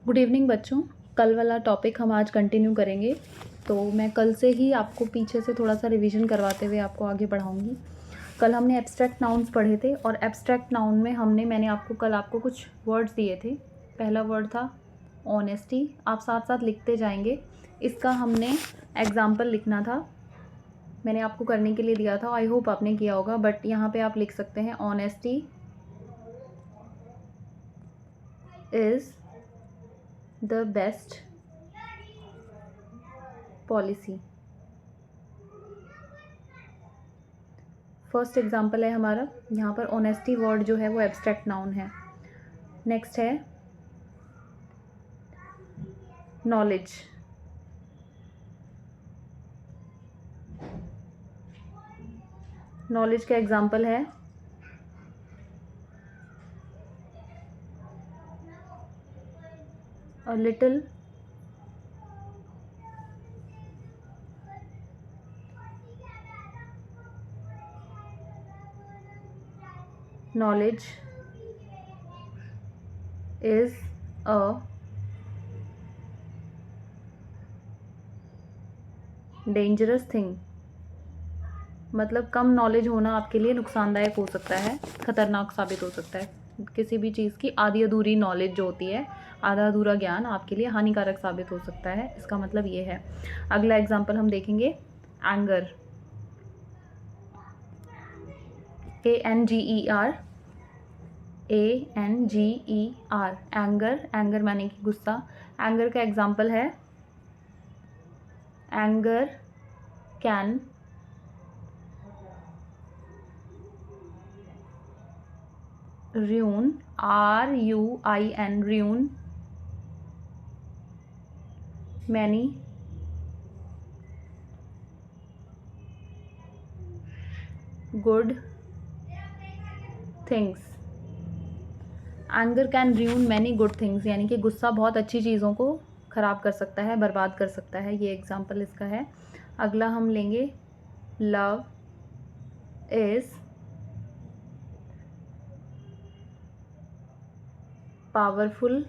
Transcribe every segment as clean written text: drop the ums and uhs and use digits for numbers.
Good evening बच्चों। कल वाला टॉपिक हम आज कंटिन्यू करेंगे, तो मैं कल से ही आपको पीछे से थोड़ा सा रिवीजन करवाते हुए आपको आगे बढ़ाऊंगी। कल हमने एब्स्ट्रैक्ट नाउन्स पढ़े थे और एब्स्ट्रैक्ट नाउन में मैंने आपको कुछ वर्ड्स दिए थे। पहला वर्ड था ऑनेस्टी। आप साथ साथ लिखते जाएंगे। इसका हमने एग्जाम्पल लिखना था, मैंने आपको करने के लिए दिया था। आई होप आपने किया होगा, बट यहाँ पे आप लिख सकते हैं honesty is the best policy. First example है हमारा, यहाँ पर ऑनेस्टी वर्ड जो है वो एब्स्ट्रैक्ट नाउन है। नेक्स्ट है नॉलेज। नॉलेज का एग्जाम्पल है a little knowledge is a dangerous thing। मतलब कम नॉलेज होना आपके लिए नुकसानदायक हो सकता है, खतरनाक साबित हो सकता है। किसी भी चीज़ की आधी अधूरी नॉलेज जो होती है, आधा अधूरा ज्ञान आपके लिए हानिकारक साबित हो सकता है, इसका मतलब ये है। अगला एग्जाम्पल हम देखेंगे anger. ANGER, ANGER, anger. Anger माने कि गुस्सा। एंगर का एग्जाम्पल है anger can ruin, RUIN, ruin many good things। Anger can ruin many good things, यानी कि गुस्सा बहुत अच्छी चीज़ों को ख़राब कर सकता है, बर्बाद कर सकता है। ये एग्जाम्पल इसका है। अगला हम लेंगे love is powerful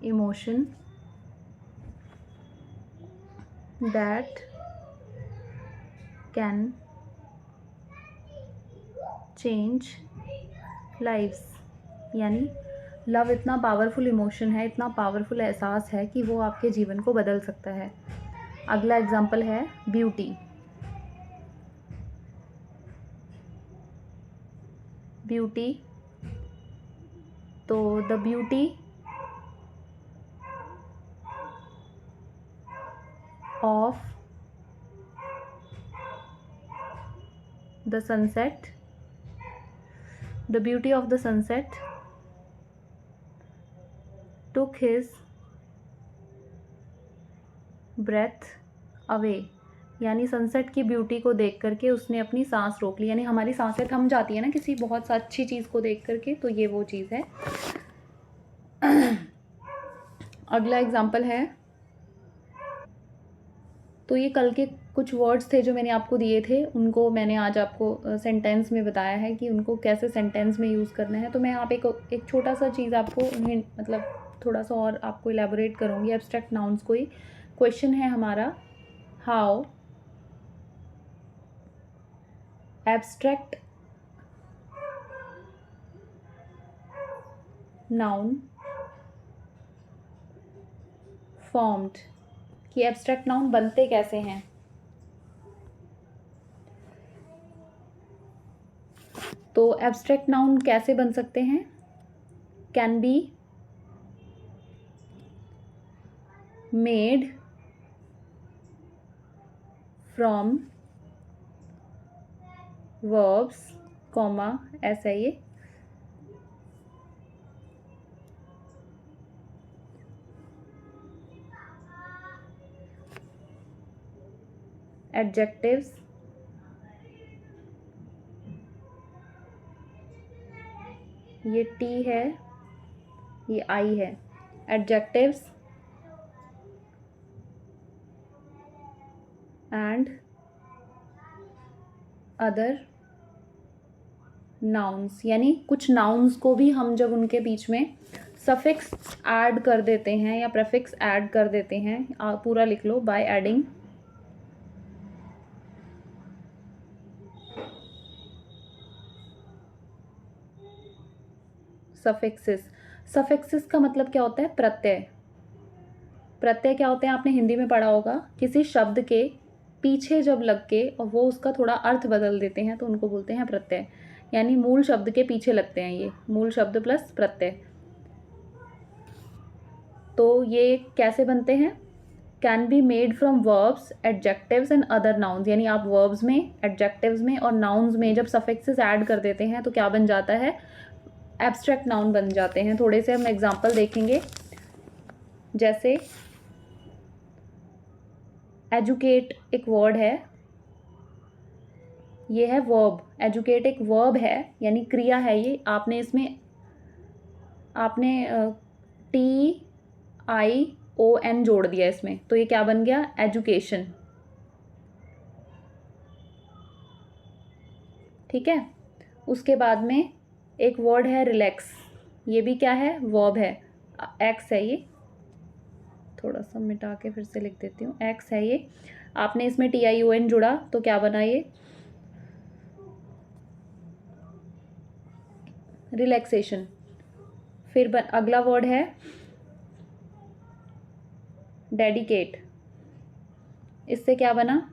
emotion that can change lives. यानी लव इतना पावरफुल इमोशन है, इतना पावरफुल एहसास है कि वो आपके जीवन को बदल सकता है। अगला एग्जाम्पल है ब्यूटी। ब्यूटी, तो the beauty of the sunset, the beauty of the sunset took his breath away। यानी सनसेट की ब्यूटी को देख करके उसने अपनी सांस रोक ली। यानी हमारी सांसें थम जाती है ना किसी बहुत अच्छी चीज़ को देख करके, तो ये वो चीज़ है। अगला एग्जाम्पल है, तो ये कल के कुछ वर्ड्स थे जो मैंने आपको दिए थे, उनको मैंने आज आपको सेंटेंस में बताया है कि उनको कैसे सेंटेंस में यूज़ करना है। तो मैं यहाँ पे एक छोटा सा चीज़ आपको मतलब थोड़ा सा और आपको इलेबोरेट करूँगी एब्स्ट्रैक्ट नाउन्स को ही। क्वेश्चन है हमारा, हाउ एब्स्ट्रैक्ट नाउन फॉर्म्ड, कि एब्स्ट्रैक्ट नाउन बनते कैसे हैं। तो एब्स्ट्रैक्ट नाउन कैसे बन सकते हैं, can be made from verbs, comma, ऐसा ये एडजेक्टिव्स, ये टी है, ये आई है, एडजेक्टिव्स एंड अदर नाउन्स। यानी कुछ नाउन्स को भी हम जब उनके बीच में सफिक्स ऐड कर देते हैं या प्रेफिक्स ऐड कर देते हैं, पूरा लिख लो, बाय एडिंग सफिक्सेस। सफिक्सेस का मतलब क्या होता है? प्रत्यय। प्रत्यय क्या होते हैं? आपने हिंदी में पढ़ा होगा, किसी शब्द के पीछे जब लग के और वो उसका थोड़ा अर्थ बदल देते हैं तो उनको बोलते हैं प्रत्यय। यानी मूल शब्द के पीछे लगते हैं ये, मूल शब्द प्लस प्रत्यय। तो ये कैसे बनते हैं? Can be made from verbs, adjectives and other nouns. यानी आप वर्ब्स में, एडजेक्टिव्स में और नाउन्स में जब सफिक्सेस ऐड कर देते हैं तो क्या बन जाता है? एब्स्ट्रैक्ट नाउन बन जाते हैं। थोड़े से हम एग्जांपल देखेंगे, जैसे एजुकेट एक वर्ड है, ये है वर्ब। एजुकेट एक वर्ब है यानी क्रिया है ये। आपने इसमें TION जोड़ दिया इसमें, तो ये क्या बन गया? एजुकेशन। ठीक है। उसके बाद में एक वर्ड है रिलैक्स, ये भी क्या है? वर्ब है, एक्स है ये, थोड़ा सा मिटा के फिर से लिख देती हूँ, एक्स है ये। आपने इसमें TION जुड़ा तो क्या बना ये? रिलैक्सेशन। फिर अगला वर्ड है डेडिकेट, इससे क्या बना?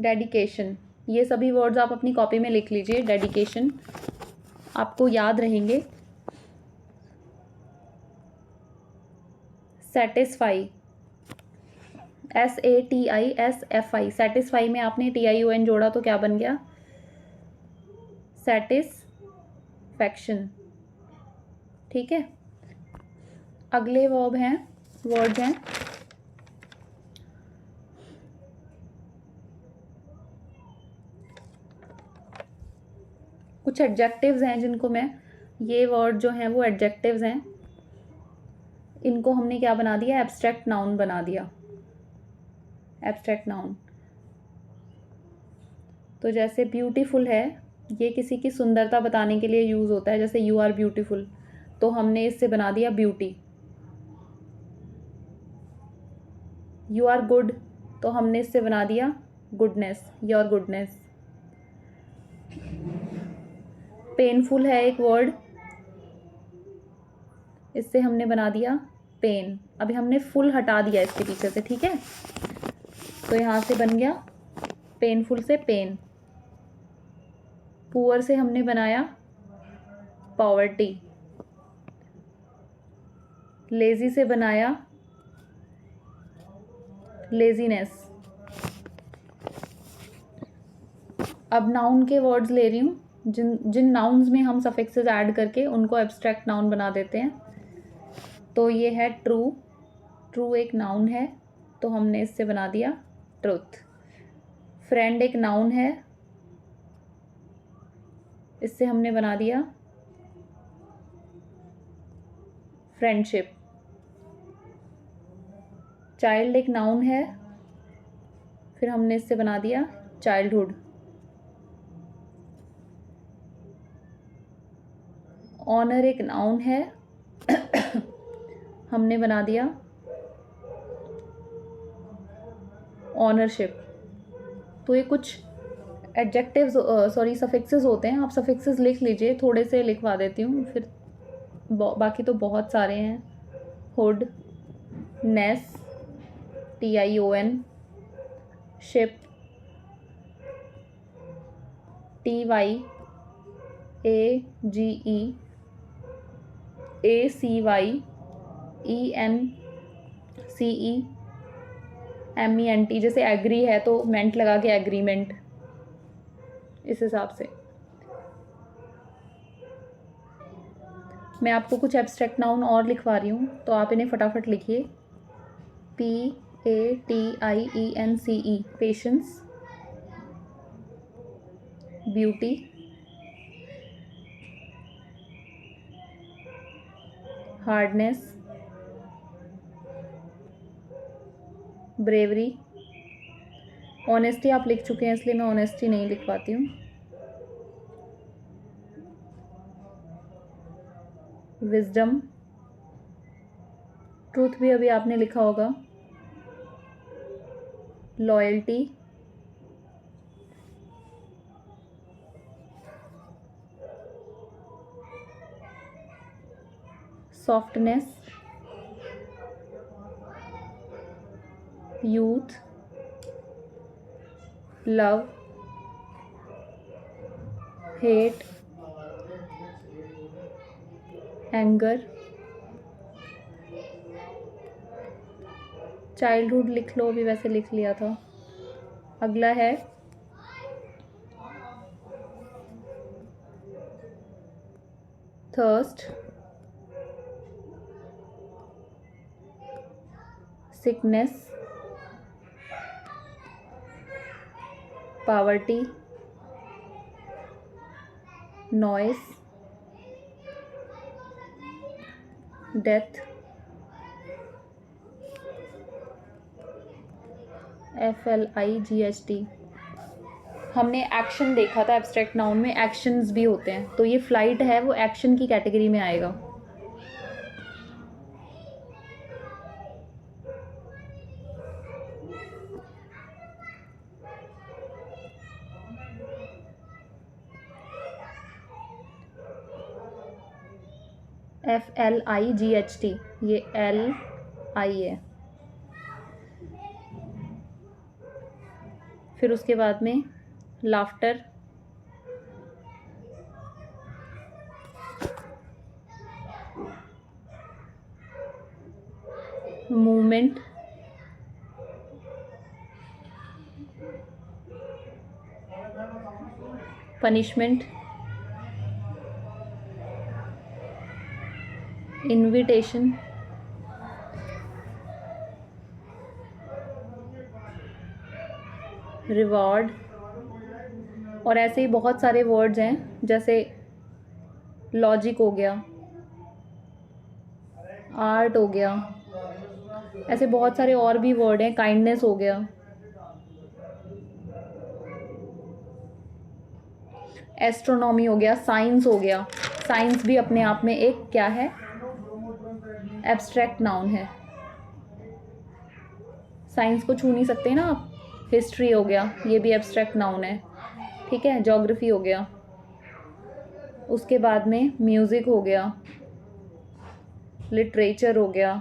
डेडिकेशन। ये सभी वर्ड्स आप अपनी कॉपी में लिख लीजिए, डेडिकेशन, आपको याद रहेंगे। सेटिस्फाई, SATISFI, सेटिस्फाई में आपने TION जोड़ा तो क्या बन गया? सेटिस्फैक्शन। ठीक है। अगले वर्ड्स हैं कुछ एडजेक्टिव्स हैं जिनको मैं, ये वर्ड जो हैं वो एडजेक्टिव्स हैं, इनको हमने क्या बना दिया? एब्स्ट्रैक्ट नाउन बना दिया, एब्स्ट्रैक्ट नाउन। तो जैसे ब्यूटीफुल है, ये किसी की सुंदरता बताने के लिए यूज़ होता है, जैसे यू आर ब्यूटीफुल, तो हमने इससे बना दिया ब्यूटी। यू आर गुड, तो हमने इससे बना दिया गुडनेस, योर गुडनेस। पेनफुल है एक वर्ड, इससे हमने बना दिया पेन। अभी हमने फुल हटा दिया इसके पीछे से, ठीक है। तो यहाँ से बन गया पेनफुल से पेन। पुअर से हमने बनाया पॉवर्टी। लेजी से बनाया लेजीनेस। अब नाउन के वर्ड्स ले रही हूँ, जिन नाउन्स में हम सफिक्सेस ऐड करके उनको एब्स्ट्रैक्ट नाउन बना देते हैं। तो ये है ट्रू, ट्रू एक नाउन है तो हमने इससे बना दिया ट्रुथ। फ्रेंड एक नाउन है, इससे हमने बना दिया फ्रेंडशिप। चाइल्ड एक नाउन है, फिर हमने इससे बना दिया चाइल्डहुड। ऑनर एक नाउन है, हमने बना दिया ऑनरशिप। तो ये कुछ एडजेक्टिव्स, सॉरी सफिक्सेस होते हैं। आप सफिक्सेस लिख लीजिए, थोड़े से लिखवा देती हूँ, फिर बाकी तो बहुत सारे हैं। हुड, नेस, TION, ship, TYAGE, ACYENCE, MENT। जैसे एग्री है तो मेंट लगा के एग्रीमेंट, इस हिसाब से। मैं आपको कुछ एब्स्ट्रैक्ट नाउन और लिखवा रही हूँ तो आप इन्हें फटाफट लिखिए। PATIENCE, patience. Beauty, hardness, bravery. Honesty आप लिख चुके हैं इसलिए मैं ऑनेस्टी नहीं लिखवाती हूँ। विजडम, ट्रूथ भी अभी आपने लिखा होगा, loyalty, softness, youth, love, hate, anger, childhood लिख लो, अभी वैसे लिख लिया था। अगला है thirst, sickness, poverty, noise, death, FLIGHT। हमने एक्शन देखा था एब्स्ट्रैक्ट नाउन में, एक्शंस भी होते हैं, तो ये फ्लाइट है वो एक्शन की कैटेगरी में आएगा। FLIGHT, ये LI है। फिर उसके बाद में laughter, movement, punishment, invitation, reward, और ऐसे ही बहुत सारे वर्ड्स हैं, जैसे लॉजिक हो गया, आर्ट हो गया, ऐसे बहुत सारे और भी वर्ड हैं, काइंडनेस हो गया, एस्ट्रोनॉमी हो गया, साइंस हो गया। साइंस भी अपने आप में एक क्या है, एब्स्ट्रैक्ट नाउन है। साइंस को छू नहीं सकते ना आप। हिस्ट्री हो गया, ये भी एब्स्ट्रैक्ट नाउन है, ठीक है। ज्योग्राफी हो गया, उसके बाद में म्यूज़िक हो गया, लिटरेचर हो गया,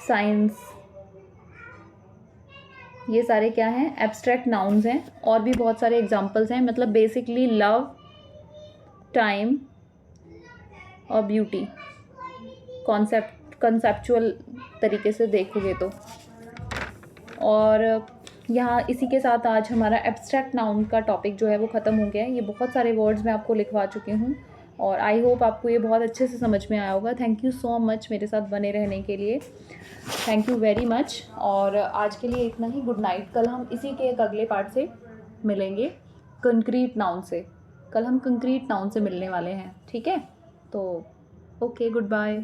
साइंस, ये सारे क्या हैं, एब्स्ट्रैक्ट नाउन्स हैं। और भी बहुत सारे एग्जांपल्स हैं, मतलब बेसिकली लव, टाइम और ब्यूटी, कंसेप्चुअल तरीके से देखोगे तो। और यहाँ इसी के साथ आज हमारा एब्स्ट्रैक्ट नाउन का टॉपिक जो है वो ख़त्म हो गया है। ये बहुत सारे वर्ड्स मैं आपको लिखवा चुकी हूँ और आई होप आपको ये बहुत अच्छे से समझ में आया होगा। थैंक यू सो मच मेरे साथ बने रहने के लिए, थैंक यू वेरी मच। और आज के लिए इतना ही, गुड नाइट। कल हम इसी के एक अगले पार्ट से मिलेंगे, कंक्रीट नाउन से। कल हम कंक्रीट नाउन से मिलने वाले हैं, ठीक है। तो ओके, गुड बाय।